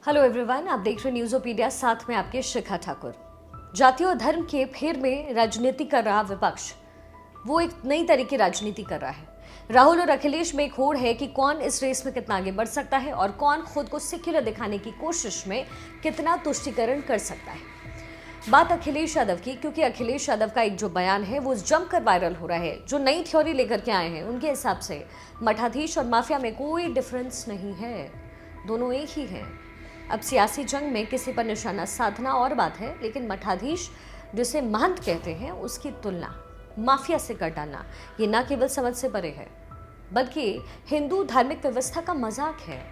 Hello everyone, आप देख रहे न्यूज़ोपीडिया, साथ में आपके शिखा ठाकुर। जाति और धर्म के फेर में राजनीति कर रहा विपक्ष वो एक नई तरह की राजनीति कर रहा है। राहुल और अखिलेश में एक होड़ है कि कौन इस रेस में कितना आगे बढ़ सकता है और कौन खुद को सेक्युलर दिखाने की कोशिश में कितना तुष्टीकरण कर सकता है। बात अखिलेश यादव की, क्योंकि अखिलेश यादव का एक जो बयान है वो जमकर वायरल हो रहा है। जो नई थ्योरी लेकर के आए हैं, उनके हिसाब से मठाधीश और माफिया में कोई डिफरेंस नहीं है, दोनों एक ही हैं। अब सियासी जंग में किसी पर निशाना साधना और बात है, लेकिन मठाधीश जिसे महंत कहते हैं उसकी तुलना माफिया से कर डालना ये न केवल समझ से परे है, बल्कि हिंदू धार्मिक व्यवस्था का मजाक है।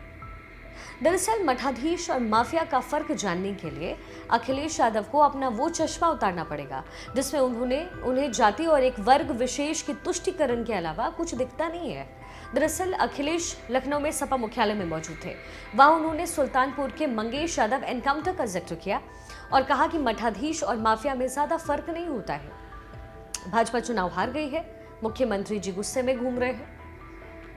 दरअसल मठाधीश और माफिया का फर्क जानने के लिए अखिलेश यादव को अपना वो चश्मा उतारना पड़ेगा जिसमें उन्हें जाति और एक वर्ग विशेष की तुष्टीकरण के अलावा कुछ दिखता नहीं है। दरअसल अखिलेश लखनऊ में सपा मुख्यालय में मौजूद थे। वहां उन्होंने सुल्तानपुर के मंगेश यादव एनकाउंटर का जिक्र किया और कहा कि मठाधीश और माफिया में ज्यादा फर्क नहीं होता है। भाजपा चुनाव हार गई है, मुख्यमंत्री जी गुस्से में घूम रहे हैं।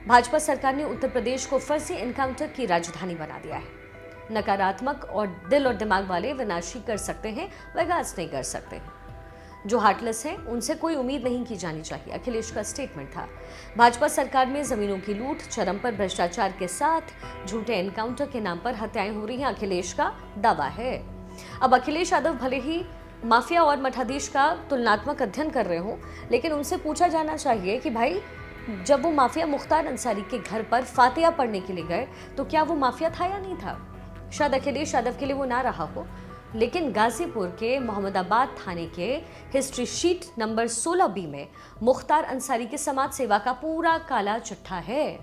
भाजपा सरकार ने उत्तर प्रदेश को फर्जी एनकाउंटर की राजधानी बना दिया है। नकारात्मक और दिल और दिमाग वाले विनाशी कर सकते हैं, विकास नहीं कर सकते हैं। जो हार्टलेस हैं उनसे कोई उम्मीद नहीं की जानी चाहिए, अखिलेश का स्टेटमेंट था। भाजपा सरकार में जमीनों की लूट, चरम पर भ्रष्टाचार के साथ झूठे एनकाउंटर के नाम पर हत्याएं हो रही हैं, अखिलेश का दावा है। अब अखिलेश यादव भले ही माफिया और मठाधीश का तुलनात्मक अध्ययन कर रहे हों, लेकिन उनसे पूछा जाना चाहिए कि भाई, जब वो माफिया मुख्तार अंसारी के घर पर फातिहा पढ़ने के लिए गए तो क्या वो माफिया था या नहीं था? शायद अखिलेश यादव के लिए वो ना रहा हो, लेकिन गाजीपुर के मोहम्मदाबाद थाने के हिस्ट्री शीट नंबर 16B में मुख्तार अंसारी की समाज सेवा का पूरा काला चिट्ठा है।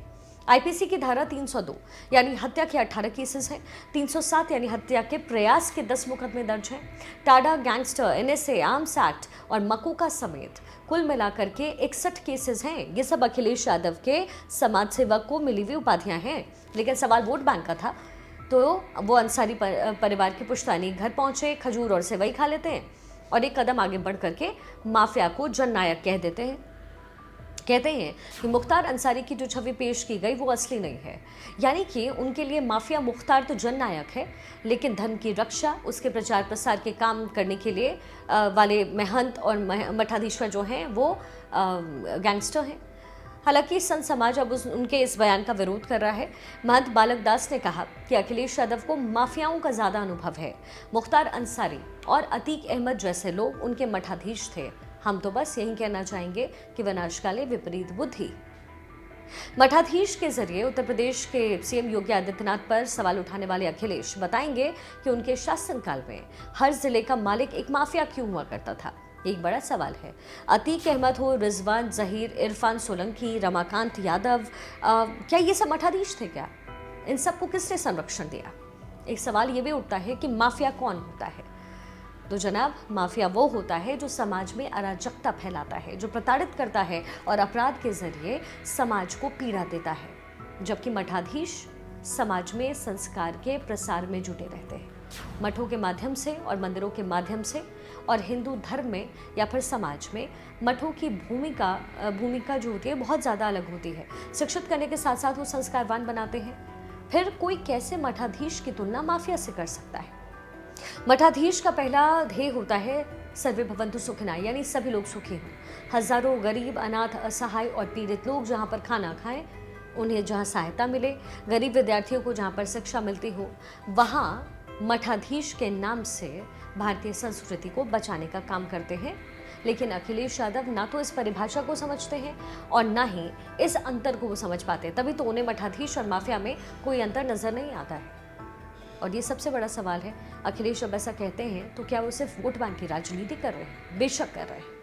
आईपीसी की धारा 302 यानी हत्या के 18 केसेस हैं, 307 यानी हत्या के प्रयास के 10 मुकदमे दर्ज हैं। Tada gangster, NSA, arms act और मकोका समेत कुल मिलाकर के 61 केसेस हैं। ये सब अखिलेश यादव के समाज सेवक को मिली हुई उपाधियां हैं। लेकिन सवाल वोट बैंक का था, तो वो अंसारी परिवार के पुश्तैनी घर पहुंचे, खजूर और सेवई खा लेते हैं और एक कदम आगे बढ़ करके माफिया को जननायक कह देते हैं। कहते हैं कि मुख्तार अंसारी की जो छवि पेश की गई वो असली नहीं है, यानी कि उनके लिए माफिया मुख्तार तो जननायक है, लेकिन धर्म की रक्षा, उसके प्रचार प्रसार के काम करने के लिए वाले महंत और मठाधीश जो हैं वो गैंगस्टर हैं। हालांकि संत समाज अब उनके इस बयान का विरोध कर रहा है। महंत बालक दास ने कहा कि अखिलेश यादव को माफियाओं का ज्यादा अनुभव है। मुख्तार अंसारी और अतीक अहमद जैसे लोग उनके मठाधीश थे। हम तो बस यही कहना चाहेंगे कि विनाशकाले विपरीत बुद्धि। मठाधीश के जरिए उत्तर प्रदेश के सीएम योगी आदित्यनाथ पर सवाल उठाने वाले अखिलेश बताएंगे कि उनके शासनकाल में हर जिले का मालिक एक माफिया क्यों हुआ करता था। एक बड़ा सवाल है, अतीक अहमद हो, रिजवान जहीर, इरफान सोलंकी, रमाकांत यादव, क्या ये सब मठाधीश थे क्या? इन सबको किसने संरक्षण दिया? एक सवाल ये भी उठता है कि माफिया कौन होता है? तो जनाब, माफिया वो होता है जो समाज में अराजकता फैलाता है, जो प्रताड़ित करता है और अपराध के जरिए समाज को पीड़ा देता है, जबकि मठाधीश समाज में संस्कार के प्रसार में जुटे रहते हैं। मठों के माध्यम से और मंदिरों के माध्यम से और हिंदू धर्म में या फिर समाज में मठों की भूमिका जो होती है बहुत ज़्यादा अलग होती है। शिक्षित करने के साथ साथ वो संस्कारवान बनाते हैं। फिर कोई कैसे मठाधीश की तुलना माफिया से कर सकता है? मठाधीश का पहला ध्येय होता है सर्वे भवन्तु सुखिनः, यानी सभी लोग सुखी हों। हजारों गरीब, अनाथ, असहाय और पीड़ित लोग जहाँ पर खाना खाएं, उन्हें जहाँ सहायता मिले, गरीब विद्यार्थियों को जहाँ पर शिक्षा मिलती हो, वहाँ मठाधीश के नाम से भारतीय संस्कृति को बचाने का काम करते हैं। लेकिन अखिलेश यादव ना तो इस परिभाषा को समझते हैं और ना ही इस अंतर को वो समझ पाते, तभी तो उन्हें मठाधीश और माफिया में कोई अंतर नजर नहीं आता है। और ये सबसे बड़ा सवाल है, अखिलेश जब ऐसा कहते हैं तो क्या वो सिर्फ वोट बैंक की राजनीति कर रहे हैं? बेशक कर रहे हैं।